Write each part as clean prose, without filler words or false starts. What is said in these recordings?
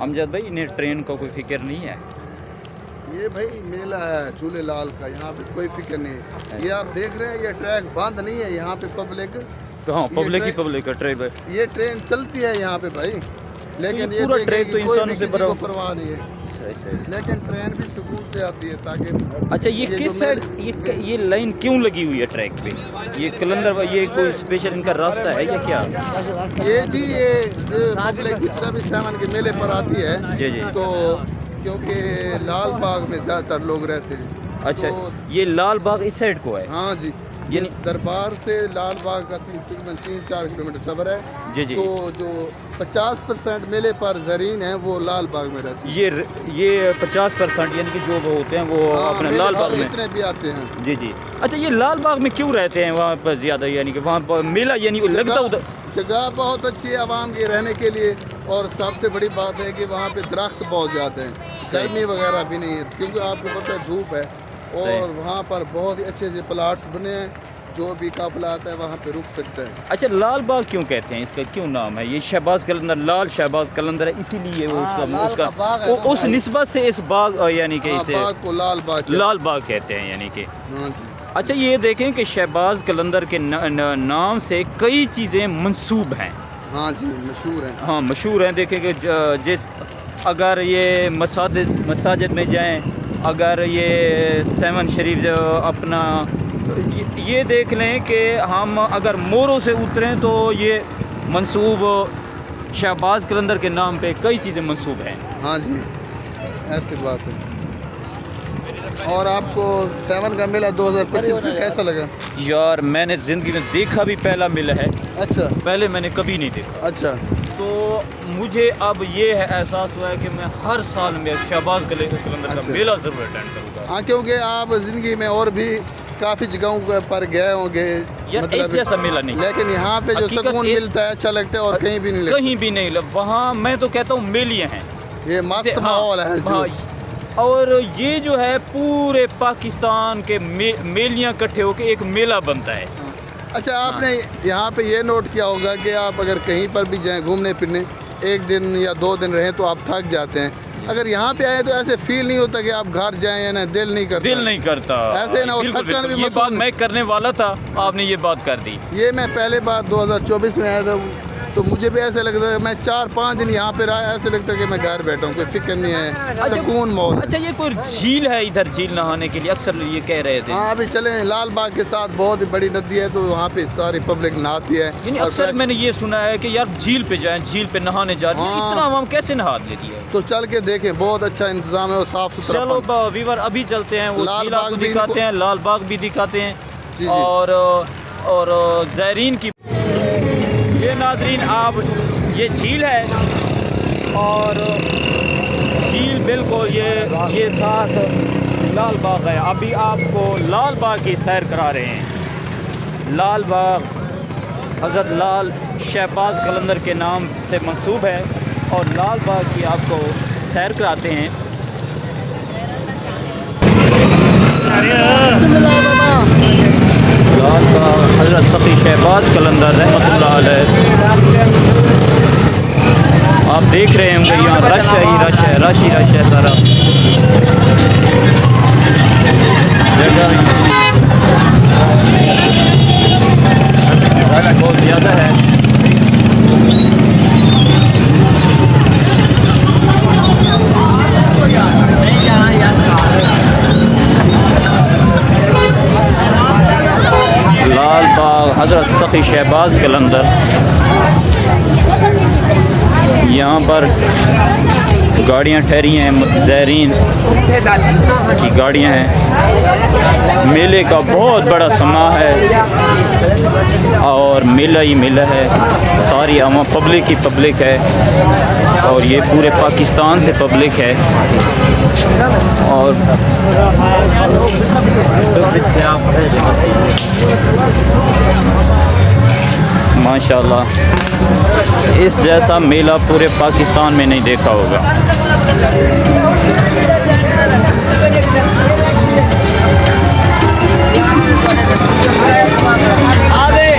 अमजद भाई, इन्हें ट्रेन का कोई फिक्र नहीं है? ये भाई मेला है झूले लाल का, यहाँ पे कोई फिक्र नहीं है। ये आप देख रहे हैं, ये ट्रैक बंद नहीं है, यहाँ पे पब्लिक कहाँ पब्लिक ही पब्लिक का ट्रेन? ये ट्रेन चलती है यहाँ पे भाई, लेकिन ये पूरा ट्रेन तो इंसानों से भरा, परवाह नहीं है। लेकिन ट्रेन भी सुकून से आती है ताकि। अच्छा, ये किस साइड ये लाइन क्यों लगी हुई है ट्रैक पे? ये कलंदर, ये कोई स्पेशल इनका रास्ता है या क्या? ये जी ये पब्लिक जितना भी सामान के मेले पर आती है जी जी, तो क्योंकि लाल बाग में ज़्यादातर लोग रहते हैं। अच्छा, तो ये लाल बाग इस साइड को है? हाँ जी, ये दरबार से लाल बाग का 3-4 किलोमीटर सफ़र है जी जी। तो जो 50% मेले पर ज़रीन है वो लाल बाग में रहती है। ये 50% यानी कि जो वो होते हैं वो अपने लाल बाग में इतने भी आते हैं। जी जी। अच्छा, ये लाल बाग में क्यों रहते हैं वहाँ पर ज़्यादा, यानी कि वहाँ पर मेला यानी लगता उधर? जगह बहुत अच्छी है आवाम के रहने के लिए, और सबसे बड़ी बात है कि वहाँ पे दरख्त बहुत ज़्यादा हैं, गर्मी वगैरह भी नहीं है क्योंकि आपको पता है धूप है, और वहाँ पर बहुत ही अच्छे अच्छे प्लाट्स बने हैं, जो भी काफिला आता है वहाँ पे रुक सकता है। अच्छा, लाल बाग क्यों कहते हैं, इसका क्यों नाम है? ये शहबाज कलंदर, लाल शहबाज कलंदर है इसीलिए उसका उस निस्बत से इस बाग यानी कि इसे बाग को लाल बाग कहते हैं यानी कि। अच्छा, ये देखें कि शहबाज कलंदर के नाम से कई चीज़ें मंसूब हैं। हाँ जी, मशहूर हैं। हाँ, मशहूर हैं। देखें कि जिस अगर ये मसाजिद में जाएं, अगर ये सेवन शरीफ अपना, ये देख लें कि हम अगर मोरों से उतरें तो ये मंसूब शहबाज कलंदर के नाम पे कई चीज़ें मंसूब हैं। हाँ जी, ऐसी बात है। और आपको 7 का मेला 2025 में कैसा लगा? यार, मैंने ज़िंदगी में देखा भी पहला मेला है। अच्छा, पहले मैंने कभी नहीं देखा। अच्छा, तो मुझे अब ये है एहसास हुआ है कि मैं हर साल में शहबाज कलंदर का मेला ज़रूर अटेंड करूँगा। हाँ, क्योंकि आप ज़िंदगी में और भी काफ़ी जगहों पर गए होंगे, मतलब ऐसा मेला नहीं, लेकिन यहाँ पे जो सुकून मिलता है अच्छा लगता है और कहीं भी नहीं लगता। कहीं भी नहीं। वहाँ मैं तो कहता हूँ मेलियाँ हैं, ये मस्त माहौल है। और ये जो है पूरे पाकिस्तान के मेलियाँ इकट्ठे होकर एक मेला बनता है। अच्छा, आपने यहाँ पे ये नोट किया होगा कि आप अगर कहीं पर भी जाएं घूमने फिरने, 1 दिन या 2 दिन रहें तो आप थक जाते हैं। अगर यहाँ पे आए तो ऐसे फील नहीं होता कि आप घर जाएं या ना, दिल नहीं करता। ऐसे ना, थकान भी। ये बात मैं करने वाला था, आपने ये बात कर दी। ये मैं पहले बार 2024 में आया था तो मुझे भी ऐसा लगता है, मैं 4-5 दिन यहाँ पे रहा, ऐसे लगता है कि मैं घर बैठा हूँ, कोई फिक्र नहीं है, सुकून माहौल। अच्छा, ये कोई झील है इधर, झील नहाने के लिए अक्सर ये कह रहे थे? हाँ, अभी चले लाल बाग के साथ बहुत ही बड़ी नदी है तो वहाँ पे सारी पब्लिक नहाती है। अक्सर मैंने ये सुना है कि यार झील पे जाएं, झील पे नहाने जा रहे हैं, इतना हम कैसे नहा लेती है? तो चल के देखें, बहुत अच्छा इंतजाम है और साफ सुथरा। चलो वीवर, अभी चलते हैं, वो लाल बाग भी दिखाते हैं, लाल बाग भी दिखाते हैं, और ज़ायरीन की। ये नाज़रीन, आप ये झील है, और झील बिल्कुल ये साथ लाल बाग है। अभी आपको लाल बाग की सैर करा रहे हैं। लाल बाग हज़रत लाल शहबाज कलंदर के नाम से मंसूब है, और लाल बाग की आपको सैर कराते हैं। लाल बाग हज़रत सफ़ी शहबाज कलंदर रहमतुल्लाह अलैह। आप देख रहे होंगे यहाँ रश है सारा जगह बहुत ज़्यादा है। लाल बाग हज़रत सफ़ी शहबाज कलंदर, यहाँ पर गाड़ियाँ ठहरी हैं, ज़ायरीन की गाड़ियाँ हैं। मेले का बहुत बड़ा समा है, और मेला ही मेला है, सारी आवाम पब्लिक ही पब्लिक है, और ये पूरे पाकिस्तान से पब्लिक है। और माशाल्लाह, इस जैसा मेला पूरे पाकिस्तान में नहीं देखा होगा। आगे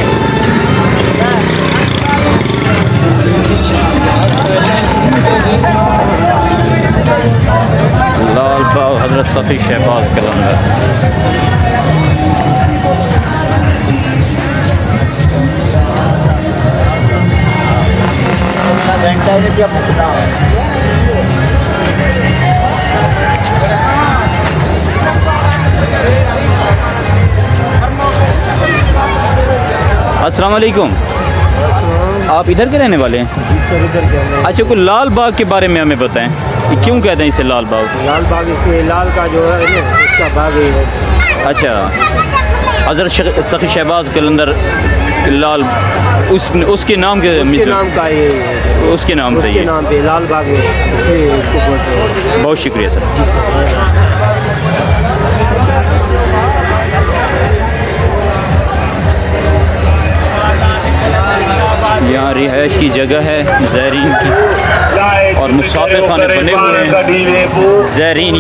हज़रत सफ़ी शहबाज कलंदर। अस्सलाम वालेकुम। आप इधर के रहने वाले हैं? सर इधर के अच्छा, कोई लाल बाग के बारे में हमें बताएं कि क्यों कहते हैं इसे लाल बाग? लाल बाग इसे लाल का जो है ना उसका बाग है। अच्छा, हज़रत सफ़ी शहबाज कलंदर लाल उसके नाम के उसके नाम का ये उसके नाम से उसके ये नाम पे लाल बाग है, इसलिए इसको बोलते हैं। बहुत शुक्रिया सर। जी सर। यहाँ रिहाइश की जगह है ज़ायरीन की और मुसाफिर खाने बने हुए हैं ज़ायरीन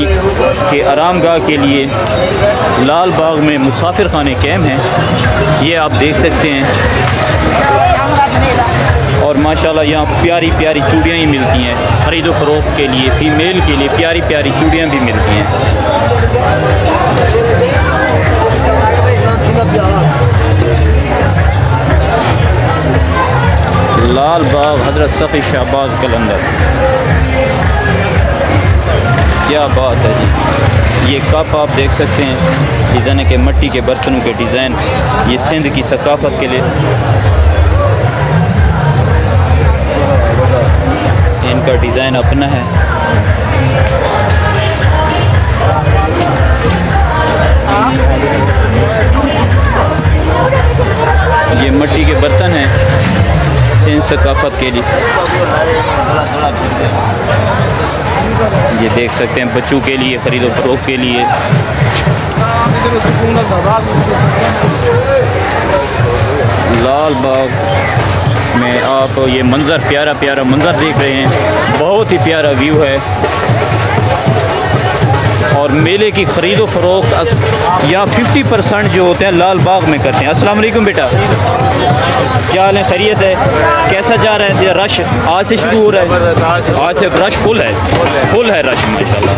के आरामगाह के लिए। लाल बाग में मुसाफिर खाने कैम हैं, ये आप देख सकते हैं। और माशाल्लाह यहाँ प्यारी प्यारी चूड़ियाँ ही मिलती हैं ख़रीदो फ़रोख्त के लिए। फ़ीमेल के लिए प्यारी प्यारी चूड़ियाँ भी मिलती हैं। लाल बाग हज़रत सफ़ी शहबाज कलंदर, क्या बात है जी। ये कप आप देख सकते हैं, डिज़ाइन के मट्टी के बर्तनों के डिज़ाइन, ये सिंध की सकाफ़त के लिए इनका डिज़ाइन अपना है। ये मट्टी के बर्तन हैं सिंध सकाफ़त के लिए। ये देख सकते हैं बच्चों के लिए ख़रीदो फरोख्त के लिए। लाल बाग में आप ये मंज़र प्यारा प्यारा मंज़र देख रहे हैं, बहुत ही प्यारा व्यू है। और मेले की ख़रीदो फ़रोख्त यहाँ 50% जो होते हैं लाल बाग में करते हैं। अस्सलाम वालेकुम बेटा, क्या हाल है? खैरियत है? कैसा जा रहा है रश? आज से शुरू हो रहा है? आज से रश फुल है रश माशाल्लाह।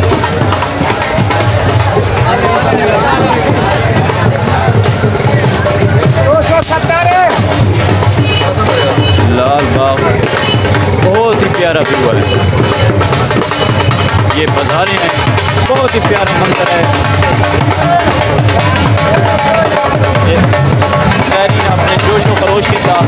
लाल बाग बहुत ही प्यारा व्यू है। ये बाज़ारें हैं, बहुत ही प्यारा मंजर है। ज़ायरीन अपने जोश व खरोश के साथ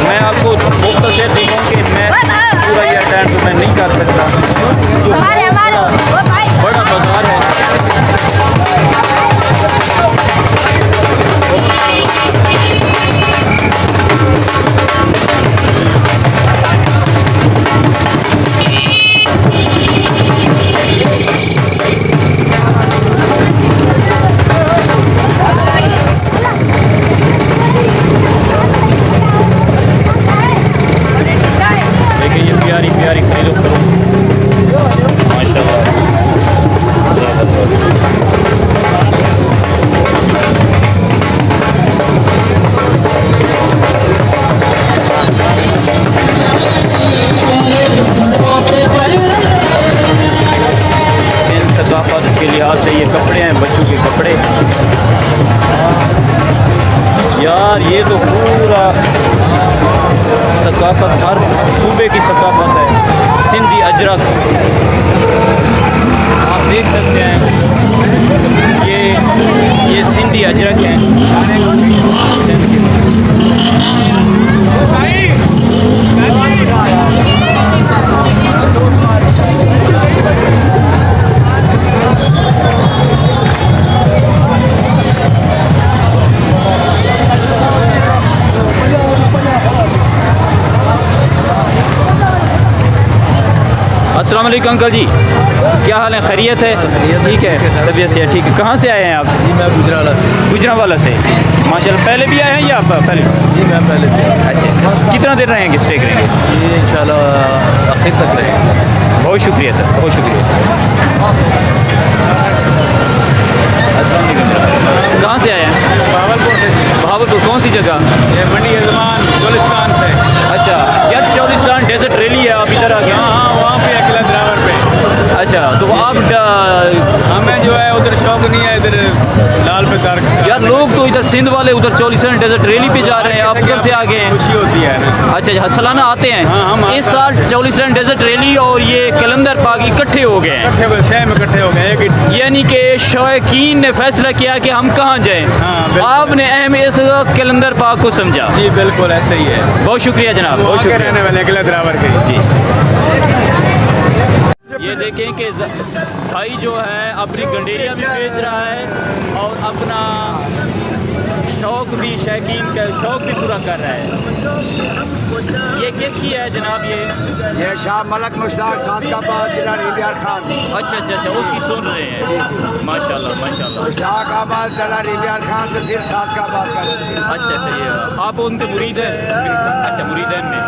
मैं आपको मुफ्त से दिखाऊँ कि मैं पूरा ये अटेंड तो मैं नहीं कर सकता। बड़ा बाज़ार है। प्यारी प्यारी खरीदो करो माशाल्लाह। इन सकाफत के लिहाज से ये कपड़े हैं, बच्चों के कपड़े। यार ये तो पूरा सकाफत, हर सूबे की सकाफत है। सिंधी अजरक आप देख सकते हैं, ये सिंधी अजरक हैं सिंध के। अस्सलाम वालेकुम अंकल जी, क्या हाल है? खैरियत है? ठीक है, तबीयत से ठीक है। कहाँ से आए हैं आप? जी मैं गुजरावाला से। गुजरावाला से, माशाल्लाह। पहले भी आए हैं या आप पहले? जी मैं पहले भी। अच्छा, कितना देर रहेंगे, स्टे करेंगे? ये इंशाल्लाह आखिर तक रहेंगे। बहुत शुक्रिया सर, बहुत शुक्रिया। अस्सलाम वालेकुम। कहाँ से आए हैं? भावलपुर से। भावलपुर कौन सी जगह? ये मंडी यजमान गुलिस्तान से। अच्छा अच्छा, यार चौलिस्तान डेजर्ट रैली है, आप इधर आ गए। हाँ वहाँ पे अकेला ड्राइवर पे। अच्छा, तो आप हमें जो है उधर शौक नहीं है, इधर लाल पे कार। यार लोग तो इधर सिंध वाले उधर चौलिस्तान डेजर्ट रैली पे जा रहे हैं, आप उधर से आ गए हैं। खुशी होती है ना। अच्छा, सालाना आते हैं। हाँ, हम इस साल चौलिस्तान डेजर्ट रैली और ये कलंदर पाक इकट्ठे हो गए हैं, सहम इकट्ठे हो गए एक यानी कि शौकीन ने फैसला किया कि हम कहाँ जाएं। हाँ, बिल्कुल। आपने अहम इस कलंदर पाक को समझा। जी बिल्कुल ऐसे ही है। बहुत शुक्रिया जनाब, बहुत वहाँ के शुक्रिया। रहने वाले अकेला ड्राइवर के। जी, ये देखें कि भाई जो है अपनी गंडेरिया भी बेच रहा है और अपना शौक भी, शौकीन का शौक भी पूरा कर रहा है। ये किसकी है जनाब? ये शाह मलक मुश्ताक सादकाबाद जिला रिबियार खान। अच्छा अच्छा अच्छा, उसकी सुन रहे हैं। माशाल्लाह माशाल्लाह। मुश्ताकाबाद जिला रिबियार खान तहसील सादकाबाद का। अच्छा अच्छा, ये आप उनके मुरीद हैं? अच्छा, मुरीद हैं में।